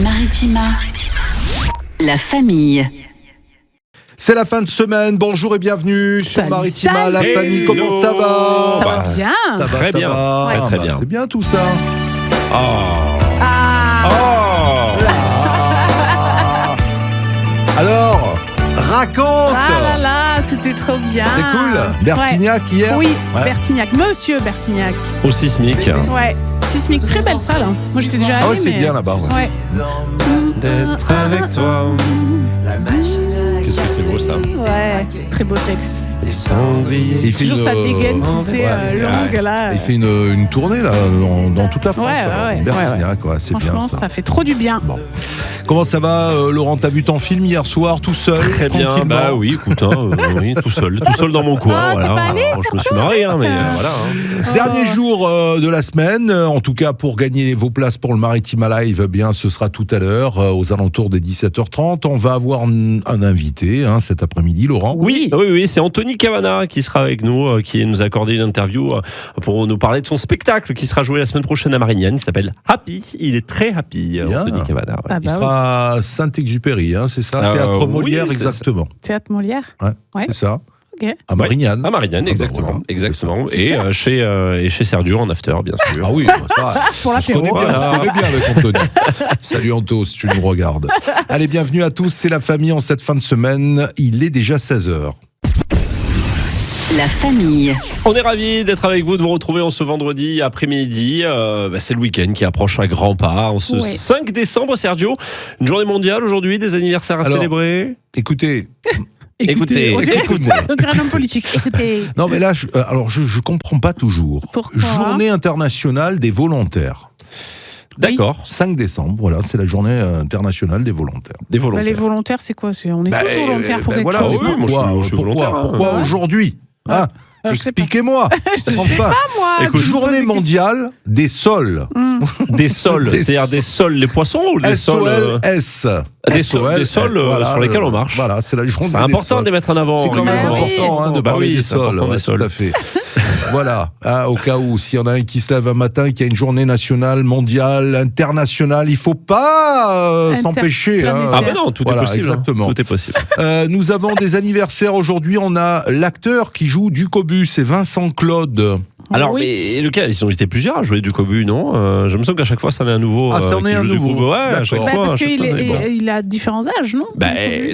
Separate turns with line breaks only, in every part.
Maritima, la famille.
C'est la fin de semaine, bonjour et bienvenue sur Maritima, la famille, comment ça va?
Ça va bien.
Ça va,
Très
ça
bien.
va.
Ouais, très bien.
C'est bien tout ça. Alors, raconte.
Ah là là, c'était trop bien.
C'est cool. Bertignac hier.
Oui,
Ouais.
Bertignac, monsieur Bertignac.
Au Sismic.
Ouais, Sismic, très belle salle. Hein. Moi j'étais déjà allée.
Ah ouais, c'est
mais...
bien là-bas. Ouais.
Ouais.
D'être avec toi. Qu'est-ce que c'est beau ça.
Ouais, très beau texte.
Les sangliers.
Il fait
Toujours
une,
ça dégaine, tu sais,
ouais.
longue là.
Il fait une tournée là dans toute la France.
Ouais.
Bertignac, ouais, c'est bien
Franchement,
ça.
ça fait trop du bien.
Bon. Comment ça va, Laurent? T'as vu ton film hier soir tout seul?
Très bien,
tranquillement
bah oui, écoute, oui, tout seul dans mon coin.
Ah,
voilà.
t'es pas allé,
Alors, je me suis marié, mais voilà.
Dernier jour de la semaine, en tout cas pour gagner vos places pour le Maritima Live, eh bien ce sera tout à l'heure aux alentours des 17h30. On va avoir un invité cet après-midi, Laurent.
Oui, c'est Anthony Cavana qui sera avec nous, qui nous a accordé une interview pour nous parler de son spectacle qui sera joué la semaine prochaine à Marignane. Il s'appelle Happy. Il est très happy,
Bien.
Anthony Cavana. Ouais.
Ah
Il
bah
sera à Saint-Exupéry, c'est ça? Théâtre
oui,
Molière,
c'est
exactement.
Théâtre Molière.
Ouais. C'est ça.
Ok.
À Marignane.
À Marignane,
bah
exactement.
voilà.
Exactement.
C'est
Et chez Sergio en after, bien sûr.
Ah oui, ça,
Pour
on se connaît
l'apéro.
bien, on se connaît bien avec Anthony. Salut Anto, si tu nous regardes. Allez, bienvenue à tous, c'est la famille en cette fin de semaine. Il est déjà 16h.
La famille.
On est ravis d'être avec vous, de vous retrouver en ce vendredi après-midi. C'est le week-end qui approche à grands pas. En ce 5 décembre, Sergio, une journée mondiale aujourd'hui, des anniversaires à célébrer.
Écoutez.
Écoutez.
On dirait un homme politique. Écoutez.
Non, mais là, je comprends pas toujours.
Pourquoi ?
Journée internationale des volontaires.
D'accord.
5 décembre, voilà, c'est la journée internationale des volontaires.
Des
Bah,
volontaires.
les volontaires, c'est quoi? On est tous volontaires pour quelque
voilà,
chose.
oui, moi,
pourquoi,
je suis volontaire,
pourquoi aujourd'hui
Alors, je sais pas.
Expliquez-moi.
Je sais pas, moi.
Écoute,
Journée mondiale des sols.
Des sols,
Des
c'est-à-dire des sols, les poissons ou des sols
S-O-L-S.
des sols sur lesquels on marche.
Voilà, c'est la journée
C'est
des
important
sols.
de les mettre en avant.
C'est quand même important de parler des
c'est
sols.
important des
Ouais,
sols.
tout à fait. Voilà, au cas où, s'il y en a un qui se lève un matin, qui a une journée nationale, mondiale, internationale, il ne faut pas s'empêcher.
Ah ben non, tout est possible.
Exactement.
Tout est possible.
Nous avons des anniversaires aujourd'hui. On a l'acteur qui joue Ducobu, c'est Vincent Claude.
Alors,
Oui.
mais lequel? Ils ont été plusieurs à jouer du Cobu, non? Je me sens qu'à chaque fois, ça en est un nouveau.
Ah, ça en est
qui
un
joue du
nouveau.
Cobu. Ouais, à chaque
D'accord.
fois.
Parce
à chaque
qu'il
fois, ça est bon.
il a différents âges, non?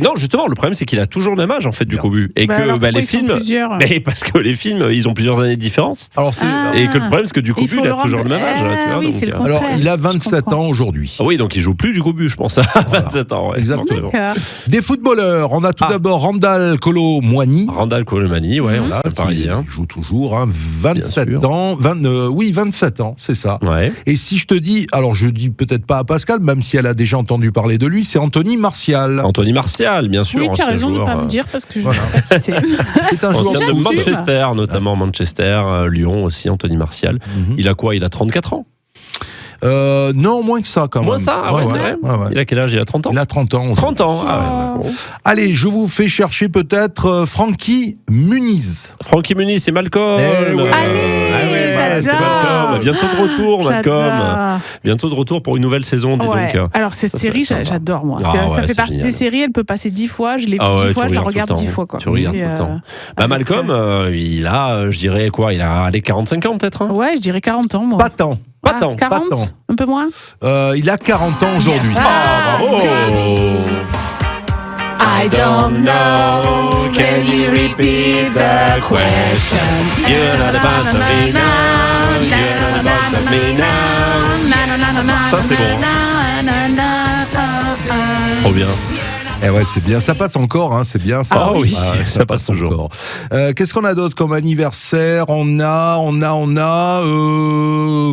Non, justement, le problème, c'est qu'il a toujours le même âge, en fait, du Cobu. Et que
alors, pourquoi
les
ils sont
films.
plusieurs
Parce que les films, ils ont plusieurs années de différence.
Alors, c'est,
Et que le problème, c'est que du
Il
Cobu,
faut
il
le
a toujours le même âge.
rendre-
Tu vois,
oui,
donc,
c'est le
alors,
contraire.
il a
Je
27
comprends.
ans aujourd'hui.
Ah oui, donc il joue plus du Cobu, je pense, à 27 ans. Ouais,
Exactement.
D'accord.
Des footballeurs, on a tout d'abord Randall Kolo Moigny.
Randall Colomani, ouais, on
Voilà,
est parisien.
qui joue toujours, 27
Bien sûr.
ans. 27 ans, c'est ça.
Ouais.
Et si je te dis, alors je dis peut-être pas à Pascal, même si elle a déjà entendu parler de lui, c'est Anthony Martial.
Anthony Martial, bien sûr.
Oui, tu as
ancien
raison de ne
joueur,
pas me dire parce que je
voilà.
sais pas qui c'est.
C'est un joueur
Ancien de
J'assume.
Manchester, notamment Manchester, Lyon aussi, Anthony Martial. Il a quoi? Il a 34 ans.
Non, moins que ça quand même.
Moins ça? Ah ouais, c'est vrai.
ouais.
Il a quel âge? Il a 30 ans?
Il a 30 ans.
30 ans, ah ouais. Bon.
Allez, je vous fais chercher peut-être Francky Muniz.
Francky Muniz, c'est Malcolm.
Eh ouais.
Allez,
c'est
j'adore.
Malcolm. Bientôt de retour, Malcolm.
J'adore.
Bientôt de retour pour une nouvelle saison, dis
Ouais.
donc.
Alors cette
Ça
série,
va être sympa.
j'adore moi.
Ah
Ça
ouais,
fait
c'est
partie
génial.
des séries, elle peut passer 10 fois, je l'ai vu
Ah ouais,
10 fois,
tu
je la
regardes tout
regarde
le
10
temps.
fois. Quoi.
Tu regardes tout le temps. Bah, Malcolm, il a, je dirais quoi? Il a allez, 45 ans peut-être, hein?
Ouais, je dirais 40 ans moi.
Pas tant.
Pas tant.
40
pas tant.
Un peu moins.
Il a 40 ans aujourd'hui.
Ah, bravo!
I don't know.
Can you repeat the question? You're not about to me now. You're not about to me now. Ça, c'est bon. Trop bien.
Eh ouais, c'est bien. Ça passe encore, hein, c'est bien ça.
Ah oui,
ouais,
ça passe toujours.
encore. Qu'est-ce qu'on a d'autre comme anniversaire? On a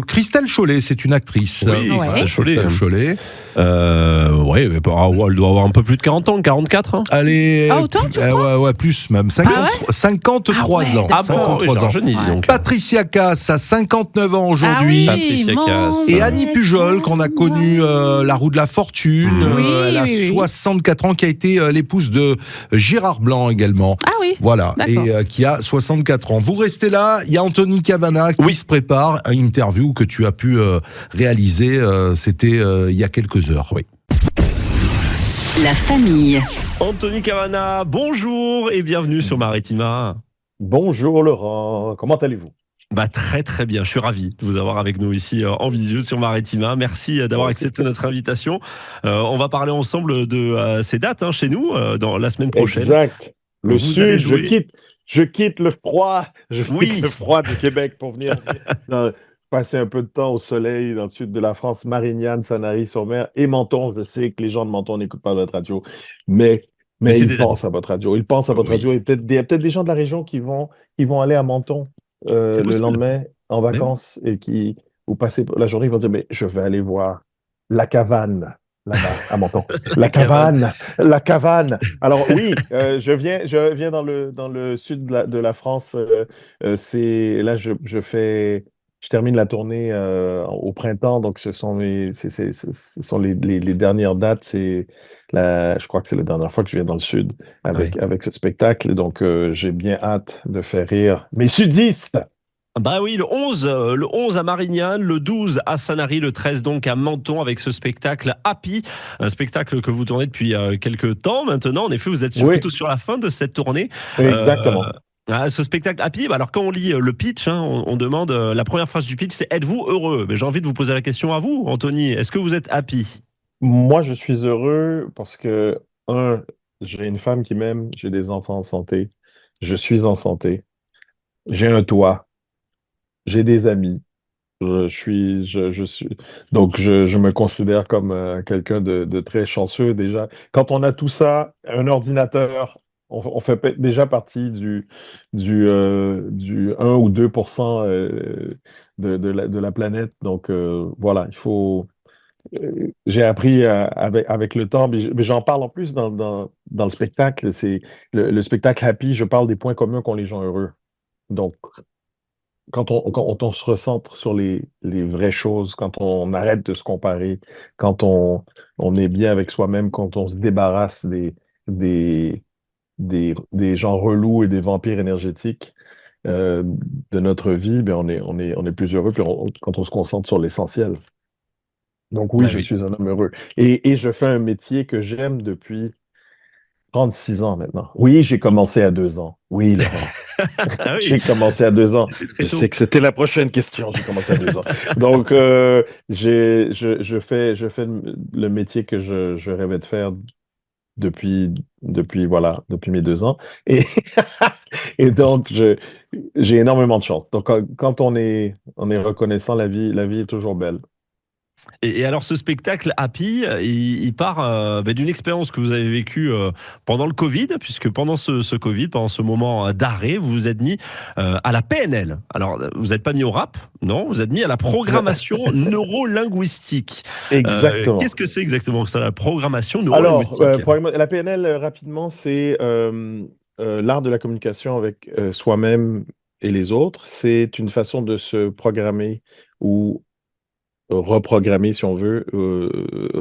Christelle Chollet, c'est une actrice.
Oui,
Ouais.
Christelle Chollet.
Christelle Chollet.
Ouais, mais elle doit avoir un peu plus de 40 ans, 44. Hein.
Elle est.
Ah, autant, tu crois?
ouais, plus même. 53
Ah ouais,
ans.
Ah bon, oui,
53 ans.
rajeuni, dis donc.
Patricia Cass a 59 ans aujourd'hui.
Ah oui,
Patricia
mon
Cass.
Et Annie Pujol, qu'on a connue La Roue de la Fortune,
Oui,
elle a
oui.
64 ans, qui a été l'épouse de Gérard Blanc également.
Ah oui.
Voilà,
D'accord.
et qui a 64 ans. Vous restez là, il y a Anthony Cavana qui se prépare à une interview que tu as pu réaliser, c'était il y a quelques heures.
Oui.
La famille.
Anthony Cavana, bonjour et bienvenue sur Maritima.
Bonjour Laurent, comment allez-vous?
Très très bien, je suis ravi de vous avoir avec nous ici en visio sur Maritima. Merci d'avoir accepté notre invitation. On va parler ensemble de ces dates chez nous dans la semaine prochaine.
Exact. Le
Vous allez
sud,
jouer.
je quitte le froid,
Oui.
quitte le froid du Québec pour venir passer un peu de temps au soleil dans le sud de la France, Marignane, Sanary-sur-Mer et Menton. Je sais que les gens de Menton n'écoutent pas votre radio, mais
c'est
ils
des
pensent à votre radio. Ils pensent à votre
Oui.
radio. Et il y a peut-être des gens de la région qui vont aller à Menton
C'est
le
possible.
lendemain en
oui.
vacances et qui, vous passez la journée, ils vont dire, mais je vais aller voir la Cavane là-bas à Menton. La Cavane, la Cavane. Alors oui, je viens dans le sud de la France. Je termine la tournée au printemps, donc ce sont les dernières dates. Je crois que c'est la dernière fois que je viens dans le sud avec ce spectacle. Donc j'ai bien hâte de faire rire mes sudistes.
Oui, le 11 à Marignane, le 12 à Sanary, le 13 donc à Menton avec ce spectacle Happy, un spectacle que vous tournez depuis quelques temps maintenant. En effet, vous êtes plutôt sur la fin de cette tournée.
Exactement.
Ce spectacle Happy, alors quand on lit le pitch, on demande la première phrase du pitch, c'est êtes-vous heureux? Mais j'ai envie de vous poser la question à vous, Anthony. Est-ce que vous êtes happy?
Moi, je suis heureux parce que, j'ai une femme qui m'aime, j'ai des enfants en santé, je suis en santé, j'ai un toit, j'ai des amis. Donc, je me considère comme quelqu'un de très chanceux déjà. Quand on a tout ça, un ordinateur, on fait déjà partie du 1 ou 2% de la planète. Donc, voilà, j'ai appris avec le temps, mais j'en parle en plus dans le spectacle. C'est le spectacle Happy, je parle des points communs qu'ont les gens heureux. Donc, quand on se recentre sur les vraies choses, quand on arrête de se comparer, quand on est bien avec soi-même, quand on se débarrasse des, des gens relous et des vampires énergétiques de notre vie, ben on est plus heureux quand on se concentre sur l'essentiel. Donc oui, je suis un homme heureux. Et je fais un métier que j'aime depuis 36 ans maintenant. Oui, j'ai commencé à 2 ans. Oui, Laurent. J'ai commencé à 2 ans. Je sais que c'était la prochaine question. J'ai commencé à 2 ans. Donc, je fais le métier que je rêvais de faire depuis mes 2 ans. Et, et donc, j'ai énormément de chance. Donc, quand on est reconnaissant, la vie est toujours belle.
Et alors ce spectacle Happy, il part d'une expérience que vous avez vécue pendant le Covid, puisque pendant ce Covid, pendant ce moment d'arrêt, vous vous êtes mis à la PNL. Alors vous n'êtes pas mis au rap, non, vous êtes mis à la programmation neurolinguistique.
Exactement.
Qu'est-ce que c'est exactement que ça, la programmation neurolinguistique?
Alors, la PNL, rapidement, c'est l'art de la communication avec soi-même et les autres. C'est une façon de se programmer ou reprogrammer, si on veut,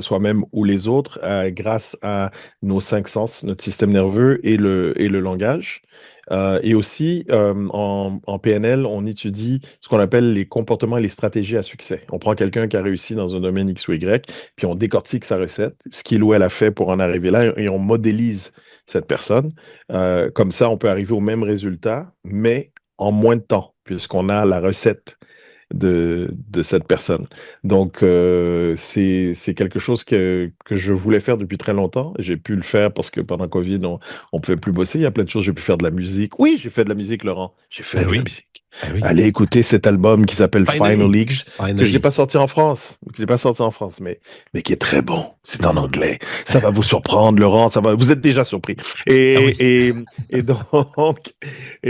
soi-même ou les autres grâce à nos 5 sens, notre système nerveux et le langage. Et aussi, en PNL, on étudie ce qu'on appelle les comportements et les stratégies à succès. On prend quelqu'un qui a réussi dans un domaine X ou Y, puis on décortique sa recette, ce qu'il ou elle a fait pour en arriver là, et on modélise cette personne. Comme ça, on peut arriver au même résultat, mais en moins de temps, puisqu'on a la recette de cette personne. Donc, c'est quelque chose que je voulais faire depuis très longtemps. J'ai pu le faire parce que pendant Covid, on ne pouvait plus bosser. Il y a plein de choses. J'ai pu faire de la musique. Oui, j'ai fait de la musique, Laurent. J'ai fait de la musique. Allez écouter cet album qui s'appelle Finally, que je n'ai pas sorti en France. Mais qui est très bon. C'est en anglais. Ça va vous surprendre, Laurent. Vous êtes déjà surpris. Et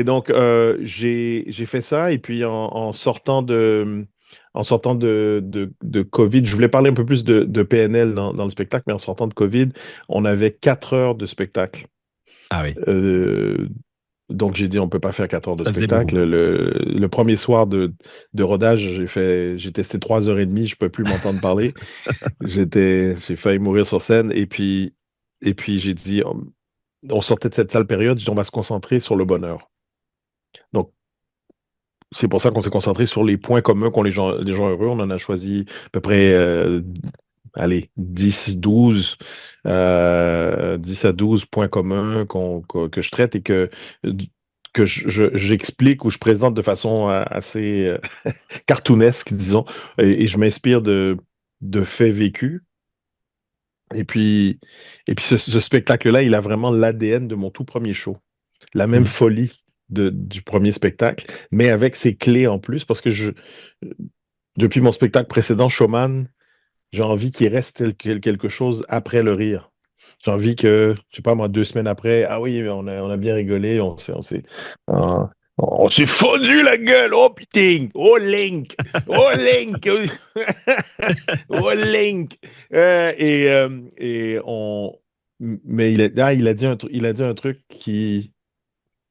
donc, j'ai fait ça. Et puis, en sortant de Covid, je voulais parler un peu plus de PNL dans le spectacle, mais en sortant de Covid, on avait 4 heures de spectacle.
Ah oui.
Donc, j'ai dit, on ne peut pas faire 4 heures de spectacle. Le premier soir de rodage, j'ai testé 3h30, je ne peux plus m'entendre parler. J'ai failli mourir sur scène. Et puis j'ai dit, on sortait de cette sale période, j'ai dit, on va se concentrer sur le bonheur. Donc, c'est pour ça qu'on s'est concentré sur les points communs qu'ont les gens heureux. On en a choisi à peu près allez, 10, 12, 10 à 12 points communs que je traite et que j'explique ou je présente de façon assez cartoonesque, disons, et je m'inspire de faits vécus. Et puis, ce spectacle-là, il a vraiment l'ADN de mon tout premier show. La même folie du premier spectacle, mais avec ses clés en plus, parce que depuis mon spectacle précédent, Showman, j'ai envie qu'il reste quelque chose après le rire. J'ai envie que, je sais pas moi, 2 semaines après, ah oui, on a bien rigolé, euh, on s'est fondu la gueule, oh putain, oh Link, oh Link, oh Link. Mais il a dit un truc qui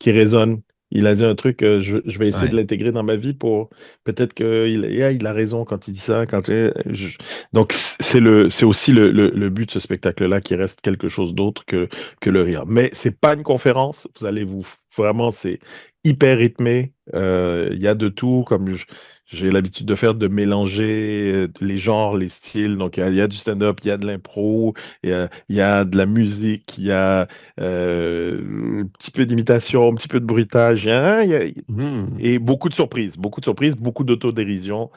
résonne. Il a dit un truc, je vais essayer de
Ouais.
l'intégrer dans ma vie pour peut-être qu'il a raison quand il dit ça. Donc, c'est aussi le but de ce spectacle-là qui reste quelque chose d'autre que le rire. Mais c'est pas une conférence. Vraiment, c'est hyper rythmé. Il y a de tout, comme j'ai l'habitude de faire, de mélanger les genres, les styles. Donc, il y a du stand-up, il y a de l'impro, il y a de la musique, il y a un petit peu d'imitation, un petit peu de bruitage, et beaucoup de surprises, beaucoup d'autodérision.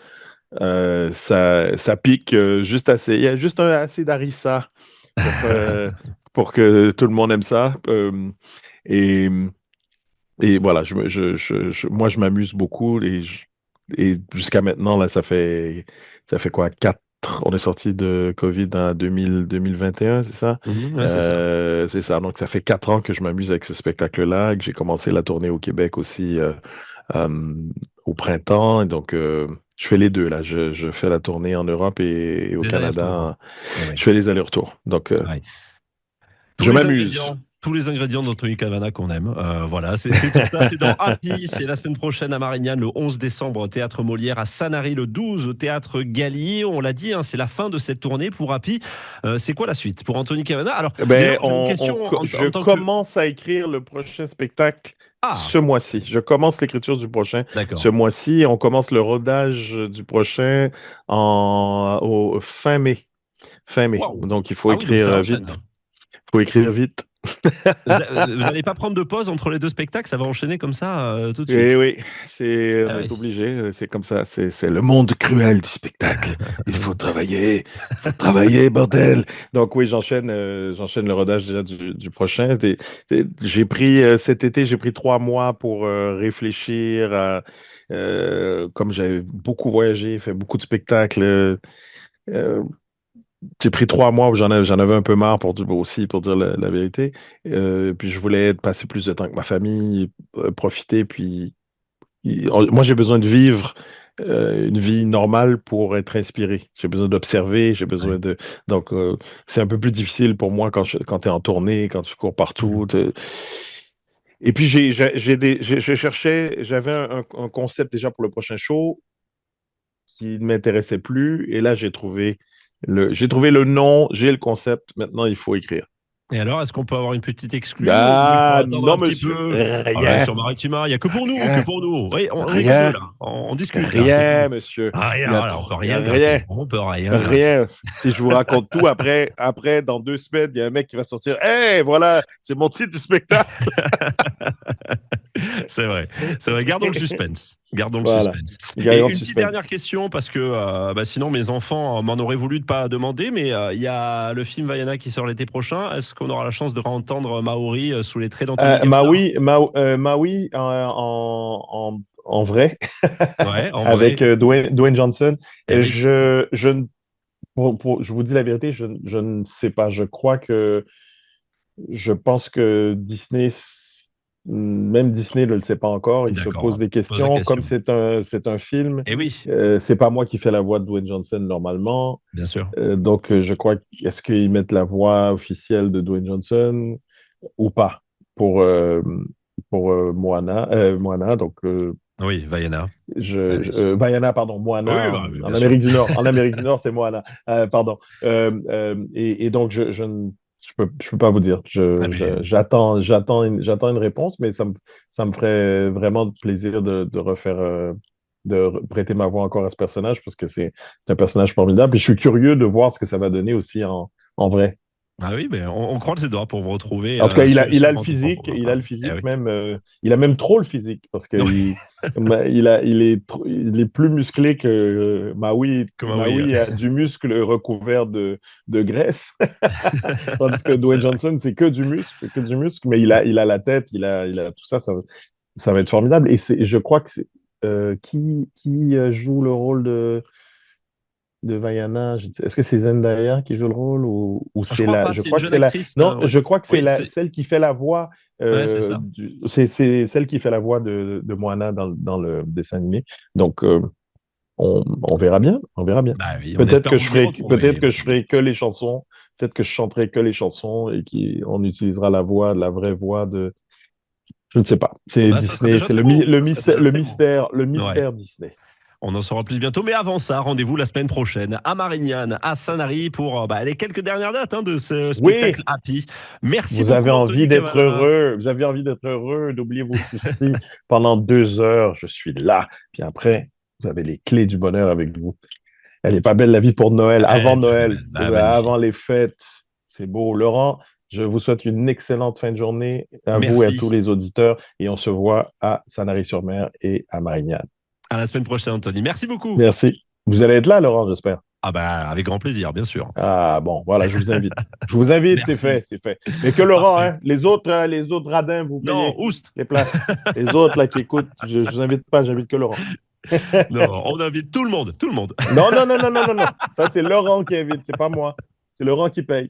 Ça pique juste assez. Il y a juste assez d'harissa pour que tout le monde aime ça. Et, et voilà, moi, je m'amuse beaucoup. Et jusqu'à maintenant, là, ça fait quoi? On est sorti de COVID en 2021, c'est ça?
Ouais, c'est ça.
C'est ça. Donc, ça fait 4 ans que je m'amuse avec ce spectacle-là, que j'ai commencé la tournée au Québec aussi euh, au printemps. Et donc, je fais les deux, là. Je fais la tournée en Europe et au
Des allers-retours.
Canada.
Eh oui.
Je fais les allers-retours. Donc,
Ouais.
je m'amuse.
Tous les ingrédients d'Anthony Cavana qu'on aime. Voilà, c'est tout ça. C'est dans Happy. C'est la semaine prochaine à Marignane, le 11 décembre au Théâtre Molière, à Sanary le 12 au Théâtre Gallier. On l'a dit, hein, c'est la fin de cette tournée pour Happy. C'est quoi la suite pour Anthony Cavana? Alors, déjà,
Ben,
j'ai une question
je
en tant que...
commence à écrire le prochain spectacle
Ah,
ce mois-ci. Je commence l'écriture du prochain ce
d'accord.
mois-ci. On commence le rodage du prochain au fin mai. Fin mai.
Waouh.
Donc, il faut
Ah oui, donc ça
écrire
enchaîne.
vite. Il faut écrire vite.
Vous n'allez pas prendre de pause entre les deux spectacles? Ça va enchaîner comme ça tout de
Et
suite.
oui, on
Ah
est
oui.
obligé. C'est comme ça. C'est le monde cruel du spectacle. Il faut travailler. Il faut travailler, bordel. Donc oui, j'enchaîne le rodage déjà du prochain. J'ai pris cet été, j'ai pris 3 mois pour réfléchir comme j'avais beaucoup voyagé, fait beaucoup de spectacles. Euh, j'ai pris 3 mois où j'en avais un peu marre aussi, pour dire la vérité. Puis je voulais passer plus de temps avec ma famille, profiter. Puis moi, j'ai besoin de vivre une vie normale pour être inspiré. J'ai besoin d'observer, j'ai besoin
Ouais.
de. Donc, c'est un peu plus difficile pour moi quand tu es en tournée, quand tu cours partout.
Mhm.
Et puis, j'avais un concept déjà pour le prochain show qui ne m'intéressait plus. Et là, j'ai trouvé le nom, j'ai le concept. Maintenant, il faut écrire.
Et alors, est-ce qu'on peut avoir une petite exclue ou il faut
Ah,
attendre
non,
un petit
monsieur.
peu? Ah ouais,
Rien.
sur Maritima, il n'y a que pour nous, que
Rien.
pour nous. Oui, on est que deux
Rien.
là, on discute là, c'est tout.
Rien, monsieur.
Ah, rien,
Il y a
voilà, on
trop.
peut rien gratter.
Rien.
On peut rien gratter.
Rien. Si je vous raconte tout, après, dans 2 semaines, il y a un mec qui va sortir. Hey, voilà, c'est mon titre du spectacle.
C'est vrai, c'est vrai. Gardons le suspense. Gardons le
Voilà.
suspense. Et
Gaillard de
une petite
suspense.
dernière question, parce que sinon mes enfants m'en auraient voulu de pas demander, mais il y a le film Vaiana qui sort l'été prochain. Est-ce qu'on aura la chance de réentendre Maori sous les traits d'Anthony Cavana?
Maui en vrai,
Ouais, en vrai.
avec Dwayne Johnson.
Eh oui.
Je vous dis la vérité, je ne sais pas. Je pense que même Disney ne le sait pas encore. Il se pose
D'accord.
des
Pose la
questions. Comme
question.
c'est un film,
Eh oui,
c'est pas moi qui fais la voix de Dwayne Johnson normalement.
bien sûr.
Donc, je crois est-ce qu'ils mettent la voix officielle de Dwayne Johnson ou pas pour, euh, pour Moana. Donc,
Oui, Vaiana. Allez.
Vaiana, pardon,
Oui,
Moana
bah,
en
bien sûr.
Amérique du Nord. En Amérique du Nord, c'est Moana. Pardon. Et donc, je peux pas vous dire.
Ah, mais
J'attends une réponse, mais ça me ferait vraiment plaisir de refaire prêter ma voix encore à ce personnage parce que c'est un personnage formidable. Et je suis curieux de voir ce que ça va donner aussi en vrai.
Ah oui, mais on croise les doigts pour vous retrouver.
En tout cas, il a le
sur
physique,
Grand
il a le
Temps.
physique
Eh oui.
même, il a même trop le physique parce que
Oui.
il est plus musclé que Maui.
Que Maui,
Maui a du muscle recouvert de graisse, tandis que Dwayne Johnson, c'est que du muscle, mais il a la tête, il a tout ça, ça va être formidable. Et je crois que c'est qui joue le rôle de Vaiana, est-ce que c'est Zendaya qui joue le rôle ou
Je
c'est
crois pas,
je
c'est
crois
une
que
jeune
c'est
actrice,
non,
ouais.
je crois que c'est
Oui, c'est-
celle qui fait la voix
Ouais, c'est ça.
c'est celle qui fait la voix de Moana dans le dessin animé. Donc on verra bien, on verra bien.
Bah oui, on
Peut-être
espère
que
vous
je
y
ferai
retrouver.
peut-être que je ferai que les chansons, peut-être que je chanterai que les chansons et qu'on utilisera la vraie voix de je ne sais pas. C'est
Bah, ça serait
Disney,
déjà
c'est
très
le,
beau.
mi- le
Ça serait
mystère,
déjà
le
très beau.
mystère, le
Ouais.
mystère Disney.
On en saura plus bientôt. Mais avant ça, rendez-vous la semaine prochaine à Marignane, à Sanary, pour les quelques dernières dates de ce spectacle Happy. Merci
Vous
beaucoup,
avez envie
Anthony
d'être
Cavana.
heureux, vous avez envie d'être heureux, d'oublier vos soucis pendant 2 heures, je suis là. Puis après, vous avez les clés du bonheur avec vous. Elle n'est pas belle la vie pour Noël,
Elle est
avant
très
Noël,
belle. Ah, magnifique.
avant les fêtes. C'est beau. Laurent, je vous souhaite une excellente fin de journée à vous et à
Merci.
tous les auditeurs. Et on se voit à Sanary-sur-Mer et à Marignane.
À la semaine prochaine, Anthony. Merci beaucoup.
Merci. Vous allez être là, Laurent, j'espère.
Ah bah, avec grand plaisir, bien sûr.
Ah bon, voilà, je vous invite. Je vous invite, c'est
Merci.
fait. Mais que Laurent,
Parfait.
hein, les autres radins, vous payez
Non, oust.
les places. Les autres là qui écoutent, je vous invite pas, j'invite que Laurent.
Non, on invite tout le monde, tout le monde.
Non. Ça, c'est Laurent qui invite, c'est pas moi. C'est Laurent qui paye.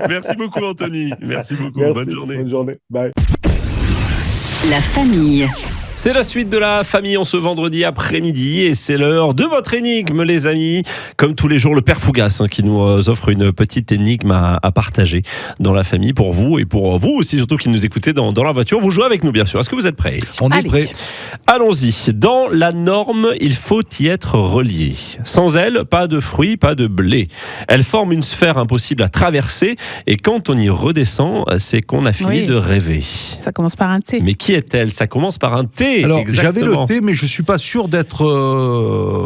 Merci beaucoup, Anthony. Merci beaucoup.
Merci.
Bonne journée.
Bonne journée. Bye.
La famille.
C'est la suite de la famille en ce vendredi après-midi et c'est l'heure de votre énigme, les amis. Comme tous les jours, le Père Fougas qui nous offre une petite énigme à partager dans la famille pour vous et pour vous aussi, surtout qui nous écoutez dans la voiture. Vous jouez avec nous, bien sûr. Est-ce que vous êtes prêts ?
On est
Allez.
prêt.
Allons-y. Dans la norme, il faut y être relié. Sans elle, pas de fruits, pas de blé. Elle forme une sphère impossible à traverser et quand on y redescend, c'est qu'on a fini
Oui.
de rêver.
Ça commence par un T.
Mais qui est-elle ? Ça commence par un T.
Alors, j'avais
exactement.
le T, mais je suis pas sûr d'être.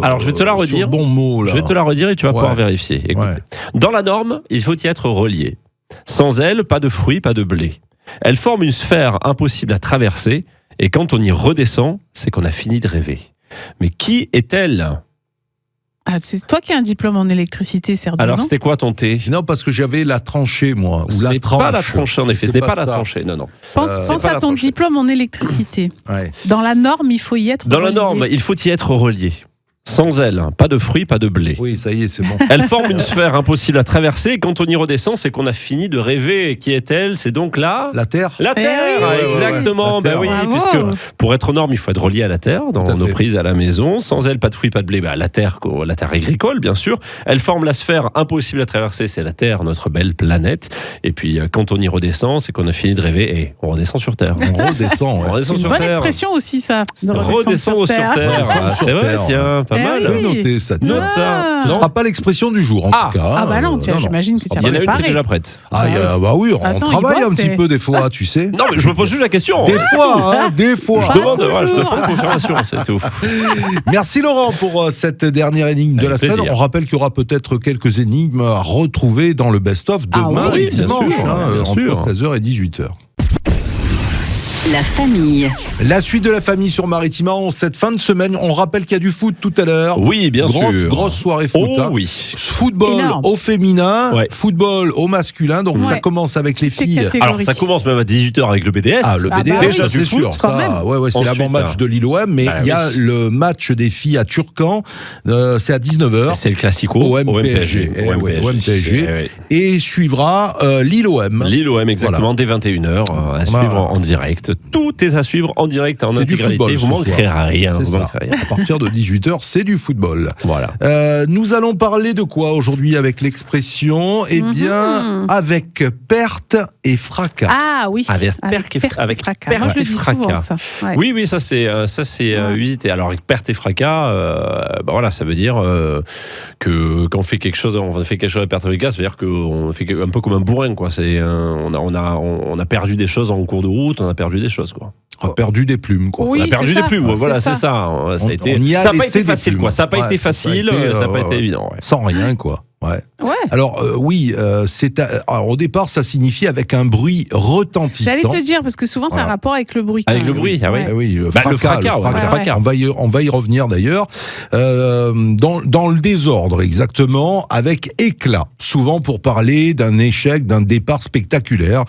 Alors, je vais te la redire.
sur le bon mot, là.
Je vais te la redire et tu vas
Ouais.
pouvoir vérifier. Écoutez.
Ouais.
Dans la norme, il faut y être relié. Sans elle, pas de fruits, pas de blé. Elle forme une sphère impossible à traverser et quand on y redescend, c'est qu'on a fini de rêver. Mais qui est-elle ?
Ah, c'est toi qui as un diplôme en électricité, Serdou,
Alors,
non
c'était quoi ton T ?
Non, parce que j'avais la tranchée, moi. Ou
Ce
la
n'est
tranche.
pas la tranchée, en effet. Ce
C'est
n'est pas la
ça.
tranchée, non.
Pense
c'est pas
à
la
ton
tranchée.
diplôme en électricité.
Ouais.
Dans la norme, il faut y être
Dans la
relié.
norme, il faut y être relié. Sans elle, pas de fruits, pas de blé.
Oui, ça y est, c'est bon.
Elle forme une sphère impossible à traverser et quand on y redescend, c'est qu'on a fini de rêver. Qui est-elle ? C'est donc là
La Terre.
la
Eh
Terre,
oui.
exactement.
La Terre.
Ben oui,
Bravo.
puisque pour être aux normes, il faut être relié à la Terre,
Tout
dans
à
nos
fait.
prises à la maison. Sans elle, pas de fruits, pas de blé. La terre agricole, bien sûr. Elle forme la sphère impossible à traverser, c'est la Terre, notre belle planète. Et puis, quand on y redescend, c'est qu'on a fini de rêver et on redescend sur Terre.
On redescend.
On
Ouais.
redescend
C'est une
sur
bonne
Terre.
expression aussi, ça. de
Redescends sur Terre.
Redescendre
Ah,
sur
c'est vrai,
Terre.
tiens, pas
Eh
mal.
Je vais
oui.
noter ça.
Note ça.
Ah.
Ce
Non
sera pas l'expression du jour, en
Ah.
tout cas.
Ah bah non, tiens, j'imagine que tu as
Il y en a une qui est
préparé.
déjà prête.
Ah, bah oui, on
Attends,
travaille
il
un
bosse,
petit
et-
peu des fois, tu sais.
Non, mais je me pose juste la question.
Des fois, hein, des fois.
Je demande,
toujours.
voilà, je te fais une confirmation, c'est tout.
Merci Laurent pour cette dernière énigme de
Avec
la semaine.
plaisir.
On rappelle qu'il y aura peut-être quelques énigmes à retrouver dans le best-of
Ah
demain
oui,
et
bien
dimanche,
sûr,
hein,
bien
entre
sûr.
16h et 18h.
La famille.
La suite de la famille sur Maritima en cette fin de semaine. On rappelle qu'il y a du foot tout à l'heure.
Oui, bien sûr.
Grosse soirée foot.
Oh
hein.
oui.
Football
Énorme.
au féminin,
Ouais.
football au masculin. Donc
Ouais.
ça commence avec les
Toutes les
filles.
catégories.
Alors, ça commence même à 18h avec le BDS.
Ah, le
Ah
BDS,
bah oui.
ça,
Du
c'est
foot,
sûr.
quand
Ça,
même.
ouais, c'est
Ensuite,
l'avant-match de l'ILOM, mais
bah
il y a
oui.
le match des filles à Turcan. C'est à 19h.
C'est le classico.
OM-PSG. Eh ouais, OM-PSG.
Eh ouais.
Et suivra Lille-OM.
Lille-OM, exactement, dès 21h, à suivre en direct. Tout est à suivre en direct, en
C'est du
intégralité.
football
Vous
ce
manquerez
soir.
rien.
C'est
Vous
ça.
manquerez rien.
À partir de 18h, c'est du football.
Voilà.
Nous allons parler de quoi aujourd'hui avec l'expression ? Eh bien, avec perte et fracas.
Ah oui.
Avec perte et
fracas. Moi, je le dis souvent,
fracas.
ça. Ouais.
Oui, ça c'est
Ouais.
usité. Alors avec perte et fracas, voilà, ça veut dire que quand on fait quelque chose à perte et fracas, ça veut dire qu'on fait un peu comme un bourrin, quoi. C'est on a perdu des choses en cours de route, on a perdu des choses, quoi.
a perdu des plumes, quoi.
Oui,
On a perdu
c'est
des
ça.
plumes,
C'est
voilà,
ça.
c'est ça. Ça
On y a
n'a pas
laissé
été
des
facile,
plumes.
quoi. Ça n'a pas
Ouais,
été
ça a
facile,
été,
ça n'a pas été
ouais.
évident. Ouais.
Sans rien, quoi. Ouais.
Ouais.
Alors, oui, alors, au départ, ça signifie avec un bruit retentissant.
J'allais te dire, parce que souvent, c'est un
Voilà.
rapport avec le bruit. quand
Avec le
même.
bruit, ah oui.
Ouais.
Eh oui,
Le fracas, ouais, le fracas.
On va y revenir d'ailleurs. Dans le désordre, exactement, avec éclat. Souvent pour parler d'un échec, d'un départ spectaculaire.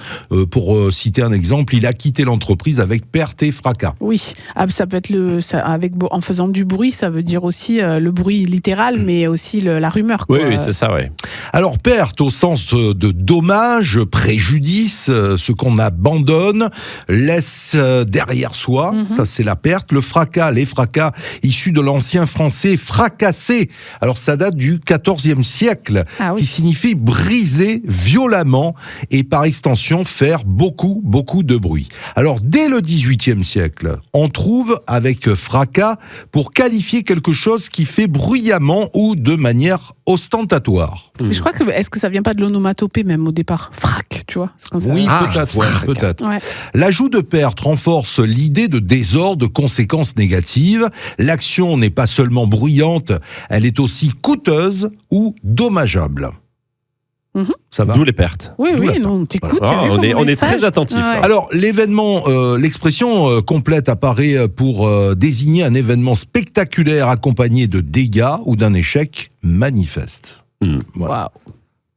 Pour citer un exemple, il a quitté l'entreprise avec perte et fracas.
Oui, ça peut être en faisant du bruit, ça veut dire aussi le bruit littéral, mais aussi la rumeur.
Oui,
quoi.
oui, c'est ça, ouais.
Alors, perte au sens de dommage, préjudice, ce qu'on abandonne, laisse derrière soi, ça c'est la perte. Le fracas, les fracas issus de l'ancien français fracasser. Alors, ça date du XIVe siècle,
Ah oui.
qui signifie briser violemment et par extension faire beaucoup, beaucoup de bruit. Alors, dès le XVIIIe siècle, on trouve avec fracas pour qualifier quelque chose qui fait bruyamment ou de manière ostentatoire.
Mais je crois que, est-ce que ça vient pas de l'onomatopée même au départ? Frac, tu vois? C'est comme ça.
Oui,
Ah,
peut-être, ouais, peut-être.
Ouais.
L'ajout de perte renforce l'idée de désordre, de conséquences négatives. L'action n'est pas seulement bruyante, elle est aussi coûteuse ou dommageable. Ça va?
D'où les pertes.
Oui,
D'où la
oui, nous, on t'écoute.
Voilà.
t'as vu
On
comme
est
message.
très attentifs, là.
Alors, l'événement, l'expression complète apparaît pour désigner un événement spectaculaire accompagné de dégâts ou d'un échec manifeste. Voilà.
Waouh.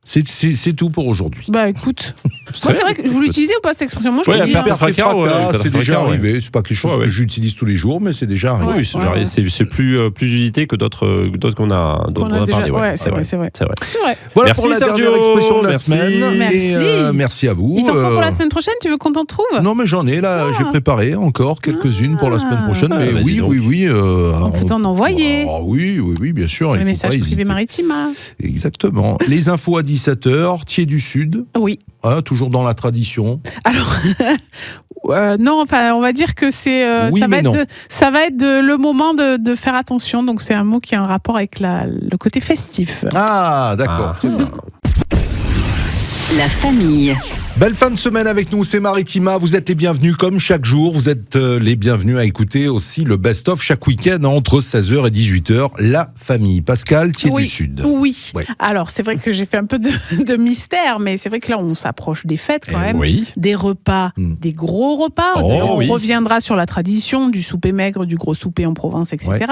C'est tout pour aujourd'hui.
Bah écoute, moi c'est vrai que je voulais utiliser ou pas cette expression? Moi je
Ouais,
peux
la
dire.
perte-
Perte et
fracas, ouais,
fracas,
perte et
c'est déjà
fracas, ouais.
arrivé. C'est pas quelque chose
Ouais, ouais.
que j'utilise tous les jours, mais c'est déjà arrivé.
Ouais.
Oui, c'est plus usité que d'autres qu'on a
Déjà-
parlé.
ouais, c'est vrai, c'est vrai.
C'est vrai.
C'est vrai.
Voilà
Merci,
pour la
Sergio.
dernière expression de la
Merci.
semaine.
Merci.
Et merci à vous.
Il t'en faut pour la semaine prochaine? Tu veux qu'on t'en trouve?
Non, mais j'en ai là. J'ai préparé encore quelques-unes pour la semaine prochaine.
Ah,
Mais
bah, dis
oui,
donc.
oui.
On peut t'en envoyer.
Ah, oui, bien sûr.
Sur
il
les
faut pas
messages privés
hésiter.
maritimes.
Exactement. Les infos à 17h, Thiers du Sud,
Oui.
toujours dans la tradition.
Alors, non, enfin, on va dire que c'est,
Oui, mais non.
ça va être le moment de faire attention. Donc, c'est un mot qui a un rapport avec le côté festif.
Ah, d'accord.
Ah.
Très bien.
La famille.
Belle fin de semaine avec nous, c'est Maritima. Vous êtes les bienvenus comme chaque jour. Vous êtes les bienvenus à écouter aussi le best-of chaque week-end entre 16h et 18h. La famille. Pascal, Thiers
Oui.
du Sud.
Oui.
Ouais.
Alors, c'est vrai que j'ai fait un peu de mystère, mais c'est vrai que là, on s'approche des fêtes quand même.
Oui.
Des repas, des gros repas.
Oh,
D'ailleurs, on
oui.
reviendra sur la tradition du souper maigre, du gros souper en Provence, etc.
Ouais.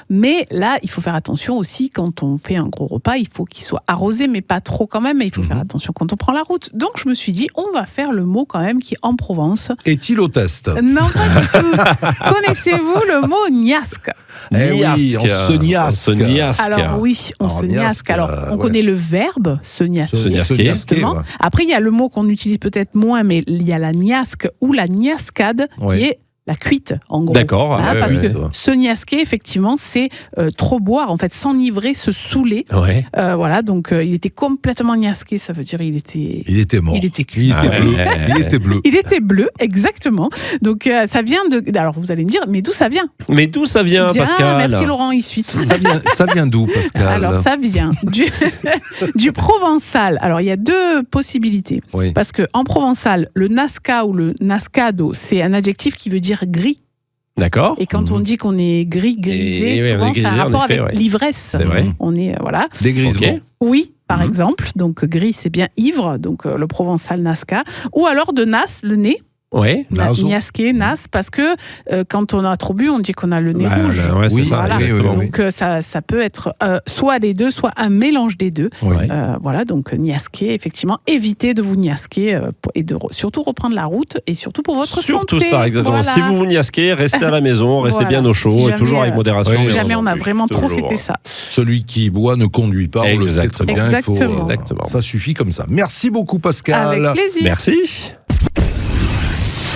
Mais là, il faut faire attention aussi quand on fait un gros repas. Il faut qu'il soit arrosé, mais pas trop quand même. Et il faut faire attention quand on prend la route. Donc, je me suis dit, on va faire le mot quand même qui, en Provence...
Est-il au test?
Non, pas du tout. Connaissez-vous le mot niasque?
Eh oui, on se niasque.
On se niasque.
Alors oui, on
Alors,
se
niasque,
niasque. Alors, on
ouais.
connaît le verbe se niasquer.
Se niasquer,
justement.
ouais.
Après, il y a le mot qu'on utilise peut-être moins, mais il y a la niasque ou la niascade,
Ouais.
qui est la cuite, en gros.
D'accord,
Voilà,
ouais,
parce
ouais,
que
ouais.
se niasquer, effectivement, c'est trop boire, en fait, s'enivrer, se saouler.
Ouais.
Voilà, donc il était complètement niasqué, ça veut dire il était
mort.
Il était cuit.
Il était
Ah,
bleu.
ouais.
Il était bleu.
Il était bleu, exactement. Donc ça vient de... Alors vous allez me dire, mais d'où ça vient?
Mais d'où ça vient,
Bien,
Pascal?
merci Laurent, il suit.
Ça vient d'où, Pascal?
Alors ça vient du provençal. Alors il y a deux possibilités.
Oui.
Parce qu'en provençal, le nasca ou le nascado, c'est un adjectif qui veut dire gris.
D'accord.
Et quand on dit qu'on est grisé,
Et oui, on
souvent
est grisé,
ça a
en
rapport
effet,
avec
ouais.
l'ivresse.
C'est vrai.
On est voilà.
Dégrisement.
Ok.
Oui, par
Mhm.
exemple. Donc gris, c'est bien ivre. Donc le provençal nasca. Ou alors de nas, le nez.
Ouais.
Naso.
Niasqué, nas, parce que quand on a trop bu, on dit qu'on a le nez
Bah,
rouge.
ouais, c'est
Oui,
ça.
voilà.
exactement.
oui.
Donc ça peut être soit les deux, soit un mélange des deux.
Oui.
Ouais.
Voilà, donc niasquer, effectivement, évitez de vous niasquer et de surtout reprendre la route et surtout pour votre
Surtout
santé.
ça, exactement.
Voilà.
Si vous vous niasquez, restez à la maison, restez
Voilà.
bien au chaud
Si
et
jamais,
toujours avec modération.
si
Si
bien
jamais on a
entendu.
vraiment trop
Toujours.
fêté ça.
Celui qui boit ne conduit pas, on le sait très
Exactement.
bien.
Exactement.
Exactement.
Ça suffit comme ça. Merci beaucoup, Pascal.
Avec plaisir.
Merci.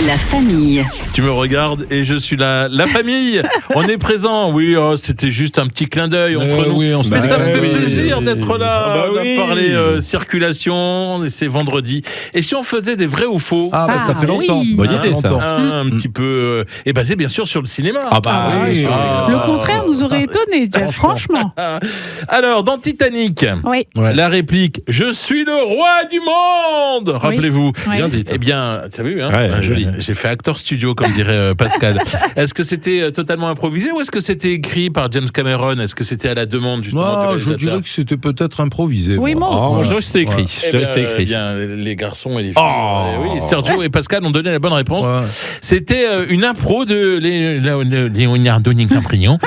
La famille.
Tu me regardes et je suis la famille. On est présent. Oui, c'était juste un petit clin d'œil entre nous.
Oui, on se
Mais ça me fait
oui.
plaisir d'être là.
Ah bah
on a
oui.
parlé circulation, et c'est vendredi. Et si on faisait des vrais ou faux
Ah, bah, ça fait
oui.
longtemps.
Bonne
idée, ça.
longtemps.
un petit peu. Et basé bien sûr sur le cinéma.
Ah bah
Ah oui.
Ah.
Le contraire nous aurait étonné, Jeff, franchement.
Alors, dans Titanic,
Oui.
Ouais.
la réplique « Je suis le roi du monde !» Rappelez-vous.
Oui.
Bien dit.
Eh bien, t'as vu, hein
Ouais,
joli.
ouais.
J'ai fait acteur studio quand comme dirait Pascal. Est-ce que c'était totalement improvisé ou est-ce que c'était écrit par James Cameron? Est-ce que c'était à la demande justement du
Je
réalisateur?
dirais que c'était peut-être improvisé.
Oui, moi
Oh,
aussi.
je
dirais que c'était écrit.
Eh
Je dirais que c'était écrit.
bien, les garçons et les filles. Oui, Sergio et Pascal ont donné la bonne réponse.
Ouais.
C'était une impro de Leonardo DiCaprio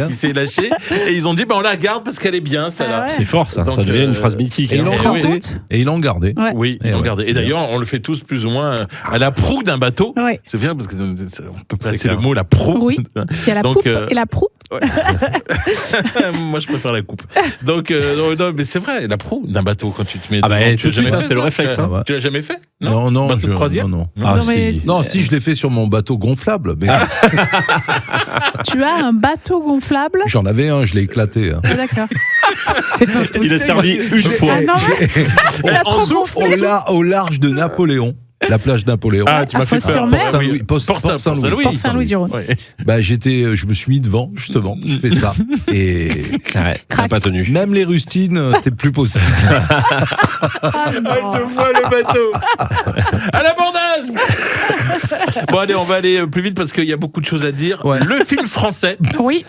qui s'est lâché et ils ont dit on la garde parce qu'elle est bien celle-là.
Ah ouais.
C'est fort ça.
Donc,
Ça devient une phrase mythique.
Et ils
hein.
l'ont
Tu te rends
gardé.
compte
Et ils l'ont gardé.
Ouais.
Oui, ils
Eh
l'ont
ouais.
gardé. Et d'ailleurs, on le fait tous plus ou moins à la proue d'un bateau.
Ouais.
C'est bien parce qu'on peut placer
clair.
le mot la proue.
Oui. Parce qu'il y a la
Donc,
poupe et la proue.
Moi, je préfère la coupe. Donc, non, mais c'est vrai, la proue d'un bateau quand tu te mets.
Ah bah,
devant, tu
tout de
l'as jamais
suite, hein,
fait,
c'est le
ça
réflexe,
Tu-
hein.
Tu l'as jamais fait
Non,
Bateau de croisière
non.
Ah,
Non, mais
si.
Non, si, je l'ai fait sur mon bateau gonflable. Mais
tu as un bateau gonflable.
j'en avais un, je l'ai éclaté. Hein.
Ah, d'accord. C'est pas possible.
Il a servi une fois.
Ah non, mais il a trop gonflé.
Au large de Napoléon, la plage Napoléon.
Ah, tu m'as fait peur.
Fos-sur-Mer.
Port-Saint-Louis.
Port-Saint-Louis-du-Rhône.
Ouais.
Bah, je me suis mis devant, justement. Je fais ça. Et
Ouais, ça n'a pas tenu.
même les rustines, c'était plus possible.
Ah, non.
Je vois le bateau. À l'abordage. Bon, allez, on va aller plus vite parce qu'il y a beaucoup de choses à dire.
Ouais.
Le film français
Oui.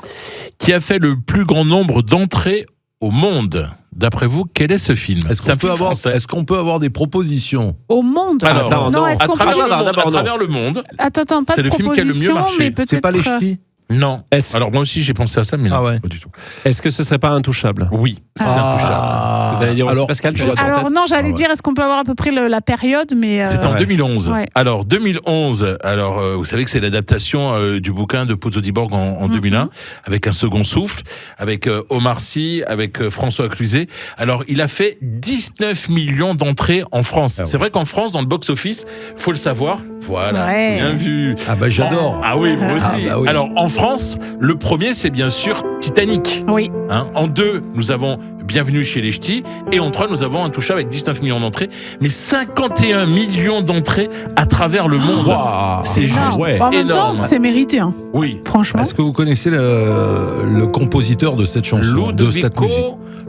qui a fait le plus grand nombre d'entrées au monde. D'après vous, quel est ce film?
Est-ce
C'est un
qu'on peut,
film français.
peut avoir des propositions?
Au monde.
Alors,
Attends,
non,
non,
est-ce
à
qu'on peut
travers, le
juste...
monde,
d'abord,
à
non.
travers le monde.
Attends, pas
C'est
de
le film qui a le mieux
proposition,
marché.
mais peut-être...
C'est pas les ch'tis?
Non.
Est-ce
Alors moi aussi j'ai pensé à ça, mais non,
Ah ouais.
pas du tout.
est-ce que ce serait pas intouchable?
Oui. C'est intouchable.
Vous allez dire aussi, Pascal, je laisse en
Alors
tête.
non, j'allais
Ah ouais.
dire, est-ce qu'on peut avoir à peu près la période, mais...
C'est en
Ouais.
2011.
Ouais.
Alors 2011. Alors vous savez que c'est l'adaptation du bouquin de Pozzo di Borg en 2001, avec un second souffle, avec Omar Sy, avec François Cluzet. Alors il a fait 19 millions d'entrées en France.
Ah ouais.
C'est vrai qu'en France, dans le box-office, faut le savoir. Voilà,
Ouais.
bien vu.
Ah bah j'adore.
Ah oui, moi aussi.
Ah bah oui.
Alors en France, le premier c'est bien sûr Titanic.
Oui.
Hein. En 2, nous avons Bienvenue chez les Ch'tis. Et en 3, nous avons Intouchable avec 19 millions d'entrées. Mais 51 millions d'entrées à travers le monde.
Waouh.
C'est juste
énorme.
ouais,
En même temps,
énorme.
c'est mérité, hein,
Oui.
franchement.
Est-ce que vous connaissez le compositeur de cette chanson, de cette musique?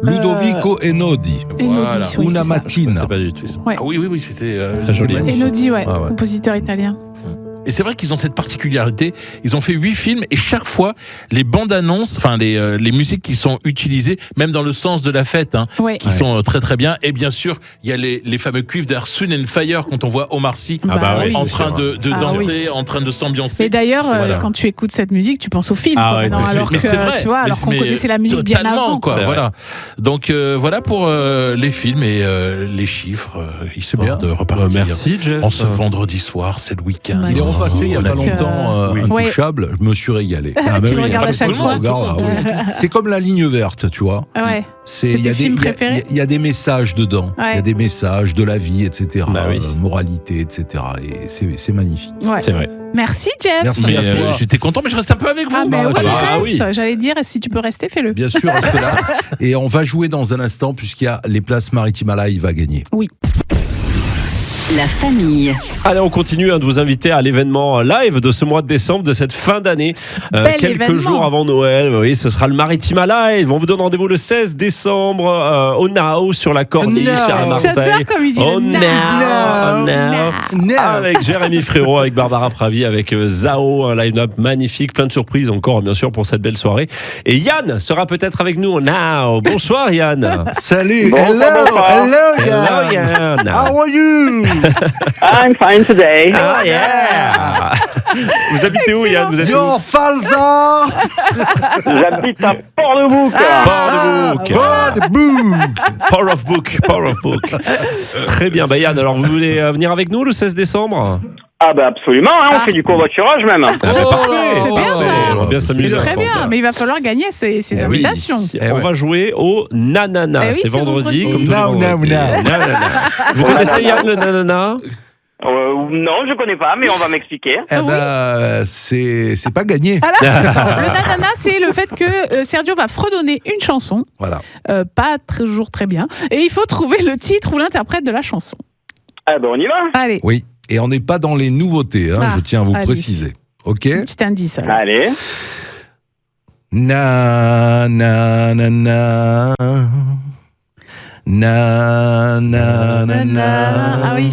Ludovico Einaudi.
Enodi,
Voilà.
oui,
Una
c'est ça.
Mattina.
C'est pas du tout.
Ouais.
Ah oui, c'était
Très joli.
magnifique.
Enodi, ouais,
Ah ouais.
compositeur italien.
Et c'est vrai qu'ils ont cette particularité. Ils ont fait 8 films et chaque fois, les bandes annonces, enfin les musiques qui sont utilisées, même dans le sens de la fête, hein,
Ouais.
qui sont très très bien. Et bien sûr, il y a les fameux cuivres d'Earth, Wind and Fire quand on voit Omar Sy
Ah bah oui,
en
c'est
train
sûr.
de
Ah
danser,
oui.
en train de s'ambiancer.
Et d'ailleurs,
Voilà.
quand tu écoutes cette musique, tu penses au film.
Ah
quoi,
ouais,
maintenant,
mais
alors
mais
que,
c'est vrai.
tu vois, alors qu'on connaissait la musique bien
totalement,
avant.
quoi.
C'est vrai.
Voilà. Donc voilà pour les films et les chiffres, histoire
bien.
de repartir.
Merci, Jeff.
En ce vendredi soir, c'est le week-end.
Il est repassé il y a
On
pas
a-
longtemps,
Oui.
Intouchable. Je me suis régalé.
Ah, bah
Tu
oui,
le regardes à
ah,
chaque
tout le
fois.
monde,
Regarde, ah oui. C'est comme la ligne verte, tu vois.
Ouais.
Il y,
tes
a
films
des- il y a-
préférés
il y a des messages dedans. Il y
Ouais.
a des messages de la vie, etc.
Bah oui.
Moralité, etc. Et c'est magnifique.
Ouais.
C'est vrai.
Merci, Jeff.
Merci
Mais,
à toi.
j'étais content, mais je reste un peu avec vous.
Ah, mais
Bah,
oui,
tu vois.
reste.
Ah oui.
J'allais dire, si tu peux rester, fais-le.
Bien sûr, reste là. Et on va jouer dans un instant, puisqu'il y a les places Maritima Live à gagner.
La famille.
Allez, on continue de vous inviter à l'événement live de ce mois de décembre, de cette fin d'année.
Bel
Quelques
événement.
jours avant Noël, oui, ce sera le Maritima Live. On vous donne rendez-vous le 16 décembre au Nao sur la Corniche
Nao.
à Marseille.
J'adore comme il dit
Au
le
Nao.
Nao.
Nao. Avec Jérémy Frérot, avec Barbara Pravi, avec Zao, un line-up magnifique, plein de surprises encore, bien sûr, pour cette belle soirée. Et Yann sera peut-être avec nous au Now. Bonsoir Yann.
Salut,
Bonsoir.
Hello Yann.
How are you?
I'm fine today.
Ah yeah. Vous habitez où Yann? Vous êtes où?
Yo, Falza!
J'habite à Port-de-Bouc.
Port-de-Bouc.
Oh, the book!
Power of Book, Power of Book. Très bien, bah Yann, alors vous voulez venir avec nous le 16 décembre?
Ah bah absolument, hein, on
Ah.
fait du covoiturage même.
Ah bah parfait,
c'est bien,
parfait.
ça.
On va bien
C'est
s'amuser.
très
ensemble.
bien, mais il va falloir gagner ces
Eh oui.
invitations.
Eh
On
ouais.
va jouer au nanana.
Eh oui,
c'est
c'est
vendredi,
vendredi.
comme tous les
Now,
vendredis.
now, now.
Nanana. Vous connaissez Yann le nanana?
Non, je connais pas, mais on va m'expliquer.
Eh ben, c'est pas gagné.
Le nanana, c'est le fait que Sergio va fredonner une chanson,
Voilà.
pas toujours très bien, et il faut trouver le titre ou l'interprète de la chanson.
Ah bah on y va.
Allez,
Oui. Et on n'est pas dans les nouveautés, hein,
Ah,
je tiens à vous
allez.
préciser. OK?
petit indice. alors.
Allez.
Na na na na na na na na.
Ah oui.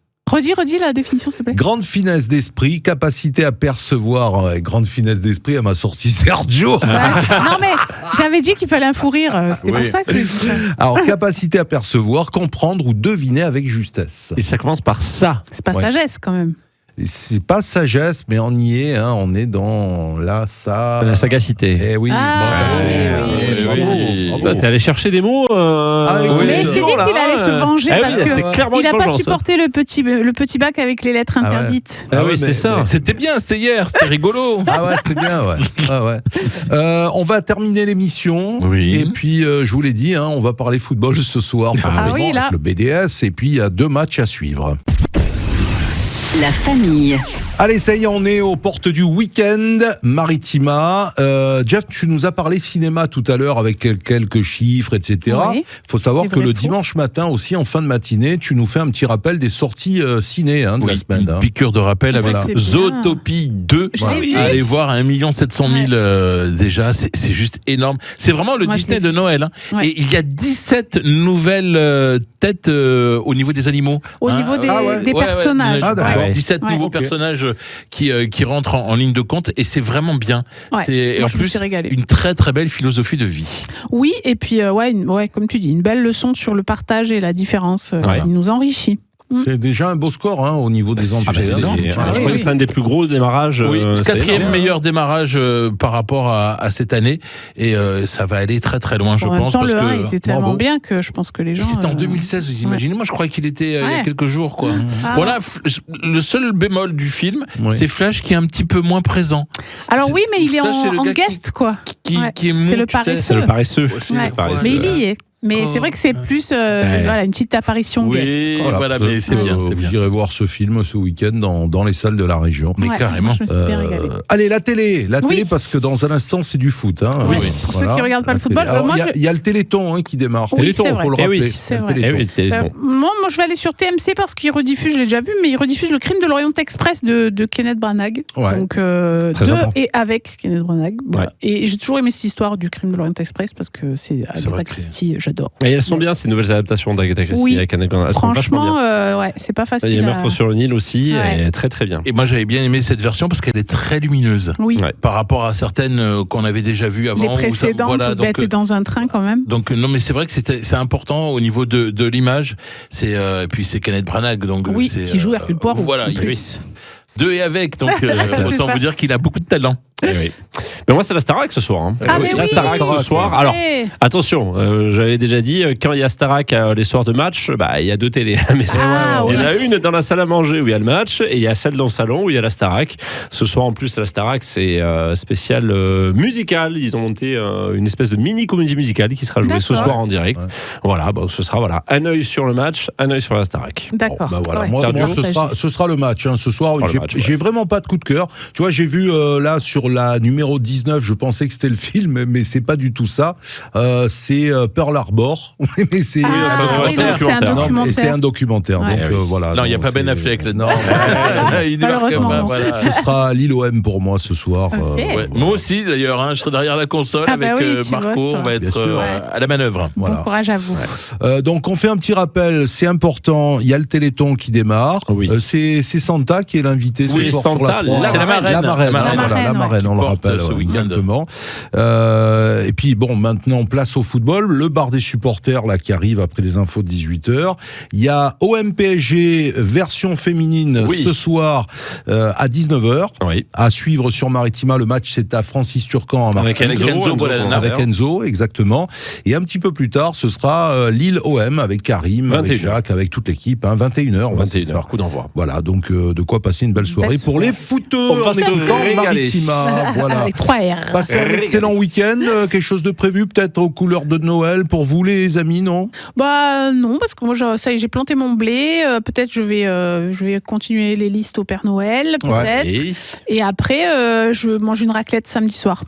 Redis la définition, s'il te plaît.
Grande finesse d'esprit, capacité à percevoir. Grande finesse d'esprit, elle m'a sorti Sergio.
Non, mais j'avais dit qu'il fallait un fou rire. C'était pour ça que j'ai dit ça.
Alors, capacité à percevoir, comprendre ou deviner avec justesse.
Et ça commence par ça.
C'est pas sagesse, quand même.
Et c'est pas sagesse, mais on y est. Hein, on est dans
La sagacité.
Eh oui.
Toi, t'es allé chercher des mots.
Mais je t'ai dit qu'il allait se venger parce qu'il n'a pas supporté le petit bac avec les lettres interdites.
Ah oui, c'est ça.
C'était bien, c'était hier, c'était rigolo.
Ah ouais, c'était bien, ouais. Ah ouais. On va terminer l'émission.
Oui.
Et puis, je vous l'ai dit, hein, on va parler football ce soir.
Oui, là.
Avec le BDS. Et puis, il y a 2 matchs à suivre.
La famille.
Allez, ça y est, on est aux portes du week-end. Maritima. Jeff, tu nous as parlé cinéma tout à l'heure avec quelques chiffres, etc. Il faut savoir que le dimanche matin aussi, en fin de matinée, tu nous fais un petit rappel des sorties ciné de la semaine.
Une piqûre de rappel avec Zootopie 2. Allez voir 1 700 000 déjà, c'est juste énorme. C'est vraiment le Disney de Noël. Hein. Ouais. Et il y a 17 nouvelles têtes au niveau des animaux.
Au niveau des personnages.
Ah, d'accord.
17 nouveaux personnages qui rentrent en ligne de compte et c'est vraiment bien. Et en plus, une très très belle philosophie de vie.
Oui, et puis comme tu dis, une belle leçon sur le partage et la différence. Il nous enrichit.
C'est déjà un beau score au niveau des entrées.
Je crois que c'est un des plus gros démarrages.
Oui, 4e meilleur démarrage par rapport à cette année. Et ça va aller très très loin, je pense.
Parce le 1 était tellement bien que je pense que les gens...
C'était en 2016, vous imaginez. Moi, je croyais qu'il était il y a quelques jours. Quoi. Voilà, le seul bémol du film, c'est Flash qui est un petit peu moins présent.
Alors oui, mais il est en guest, quoi.
Qui est mou.
C'est le paresseux.
C'est le paresseux.
Mais il y est. Mais c'est vrai que c'est plus une petite apparition guest.
Voilà, mais c'est bien.
Vous irez voir ce film ce week-end dans les salles de la région.
Mais carrément.
Je me suis bien régalée.
Allez, la télé, parce que dans un instant, c'est du foot. Hein.
Pour ceux qui ne regardent pas le football.
Il y a le Téléthon qui démarre.
Oui, c'est vrai.
Faut le rappeler.
C'est vrai. Moi, je vais aller sur TMC parce qu'il rediffuse, je l'ai déjà vu, mais il rediffuse Le Crime de l'Orient Express de Kenneth Branagh. Donc, et avec Kenneth Branagh. Et j'ai toujours aimé cette histoire du Crime de l'Orient Express parce que c'est Agatha Christie, j'adore.
Et elles sont bien ces nouvelles adaptations d'Agatha Christie avec Kenneth Branagh.
Franchement, c'est pas facile.
Il y a Meurtre sur le Nil aussi, très très bien.
Et moi j'avais bien aimé cette version parce qu'elle est très lumineuse.
Oui.
Par rapport à certaines qu'on avait déjà vues avant.
Les précédentes, était dans un train quand même.
Donc non, mais c'est vrai que c'est important au niveau de l'image. Et puis c'est Kenneth Branagh, donc
qui joue Hercule Poirot.
Voilà, il y avait 2 et avec, donc autant vous dire qu'il a beaucoup de talent.
Mais moi c'est la Starac ce soir. La Starac ce soir. Alors attention, j'avais déjà dit quand il y a Starac les soirs de match, il y a 2 télés à la maison. Il y en a une dans la salle à manger où il y a le match et il y a celle dans le salon où il y a la Starac. Ce soir en plus la Starac c'est spécial musical. Ils ont monté une espèce de mini comédie musicale qui sera jouée ce soir en direct. Voilà, ce sera un œil sur le match, un œil sur la Starac.
D'accord.
Moi, ce sera le match ce soir. J'ai vraiment pas de coup de cœur. Tu vois, j'ai vu là sur la numéro 19, je pensais que c'était le film, mais c'est pas du tout ça. C'est Pearl Harbor. Mais c'est
un documentaire.
C'est un documentaire. Donc voilà.
Non, il n'y a pas Ben Affleck là. Non.
Il débarque
voilà. Ce sera Lille OM pour moi ce soir.
Moi aussi d'ailleurs, je serai derrière la console avec Marco. On va être à la manœuvre.
Bon courage à vous.
Donc on fait un petit rappel, c'est important. Il y a le Téléthon qui démarre. C'est Santa qui est l'invité ce soir sur la France.
C'est la marraine.
La marraine, on le rappelle
ce week-end.
Exactement. Et puis bon, maintenant place au football, le bar des supporters là qui arrive après les infos de 18h. Il y a OM PSG version féminine ce soir à 19h. À suivre sur Maritima, le match c'est à Francis Turcan
avec
Enzo, exactement. Et un petit peu plus tard, ce sera Lille OM avec Karim, avec Jacques, avec toute l'équipe, 21h.
21h, coup d'envoi.
Voilà, donc de quoi passer une belle soirée pour les footeurs.
On va se
Maritima, voilà.
Avec 3 R.
Passez un excellent week-end. Quelque chose de prévu peut-être aux couleurs de Noël pour vous les amis, non?
Non, parce que moi ça y est, j'ai planté mon blé. Peut-être je vais continuer les listes au Père Noël, peut-être. Et après je mange une raclette samedi soir.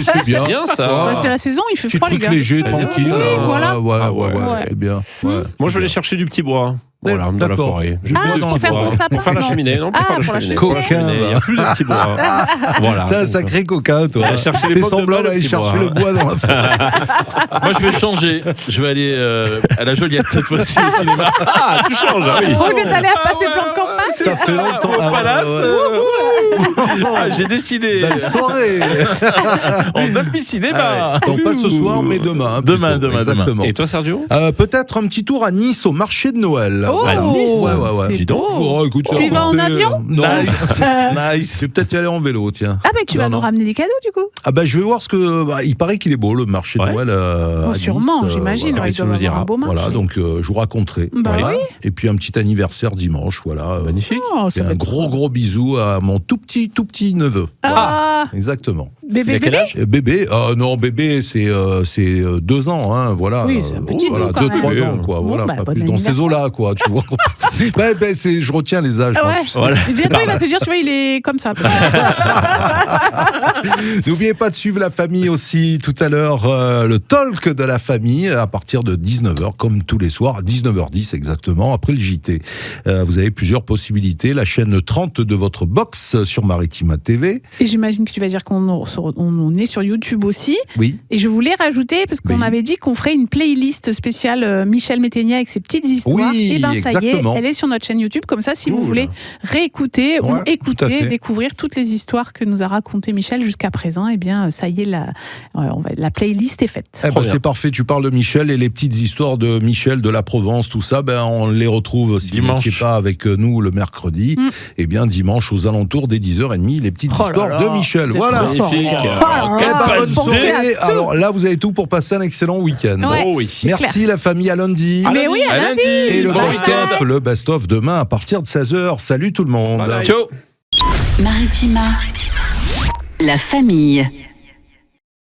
C'est bien.
Bien ça.
C'est la saison, il fait froid les gars.
Truc léger, tranquille.
Voilà.
Ouais, c'est bien.
Moi je vais aller chercher du petit bois. Voilà, dans la forêt.
Pour faire ton sapin.
Pour faire la cheminée, non? Pour faire la cheminée.
Coquin.
Il n'y a plus de petits bois. Voilà.
C'est un sacré coquin, toi.
Va chercher les
Fais
pommes de
semblant
bois,
d'aller
le petit
chercher
bois.
le bois dans la forêt.
Moi, je vais changer. Je vais aller à la Joliette cette fois-ci au cinéma.
Ah, tu changes, ah oui.
Au lieu d'aller à passer plan de campagne.
Ça fait longtemps.
Au Palace. J'ai décidé.
Belle soirée.
En demi-cinéma.
Donc pas ce soir, mais demain.
Demain.
Exactement.
Et toi, Sergio?
Peut-être un petit tour à Nice au marché de Noël.
Oh,
Voilà.
Nice.
Ouais.
Dis donc.
Oh, écoute,
Tu y vas en avion?
Non.
Nice.
Je vais peut-être y aller en vélo, tiens.
Ah, mais tu vas nous ramener des cadeaux, du coup?
Ah bah je vais voir ce que... il paraît qu'il est beau, le marché de Noël à Nice.
Sûrement, j'imagine.
Voilà.
Il doit avoir un beau marché.
Voilà, donc je vous raconterai.
Bah
Voilà.
oui.
Et puis un petit anniversaire dimanche, voilà.
Magnifique.
Oh,
Et
ça va
un
être
gros bisou à mon tout petit neveu.
Ah,
Exactement.
bébé.
Bébé, non, bébé, c'est 2 ans, hein, voilà.
Oui, c'est un petit
voilà,
doux, quand
2-3
même.
ans, quoi.
Bon,
Voilà,
bah,
pas
bon
plus dans ces eaux-là, quoi, tu vois. Je retiens les âges. moi, tu sais.
Voilà.
Et bientôt, il va te dire, tu vois, il est comme ça.
N'oubliez pas de suivre la famille aussi tout à l'heure, le talk de la famille à partir de 19h, comme tous les soirs, à 19h10 exactement, après le JT. Vous avez plusieurs possibilités. La chaîne 30 de votre box sur Maritima TV.
Et j'imagine que tu vas dire qu'on est sur YouTube aussi.
Oui.
Et je voulais rajouter, parce qu'on
Oui.
avait dit qu'on ferait une playlist spéciale Michel Méténia avec ses petites histoires.
Oui,
et ben ça y est,
exactement.
elle est sur notre chaîne YouTube. Comme ça, si vous
Cool.
voulez réécouter ou
Ouais, tout à
écouter,
fait.
découvrir toutes les histoires que nous a racontées Michel jusqu'à présent, et bien ça y est, la playlist est faite.
Eh ben, c'est parfait, tu parles de Michel et les petites histoires de Michel, de la Provence, tout ça, on les retrouve si
Dimanche.
vous n'étiez pas avec nous le mercredi, et bien dimanche aux alentours des 10h30, les petites
Oh là
histoires
là,
de Michel.
vous êtes
Voilà.
trop fort.
Magnifique.
Oh
Eh
là
ben,
là,
bonne
pensez à
soirée.
tout.
Alors là, vous avez tout pour passer un excellent week-end.
Ouais.
Oh oui.
Merci la famille, à lundi.
Mais oui, à lundi.
Et le
Bon
best-of demain à partir de 16h. Salut tout le monde.
Bye bye.
Ciao.
Maritima, la famille.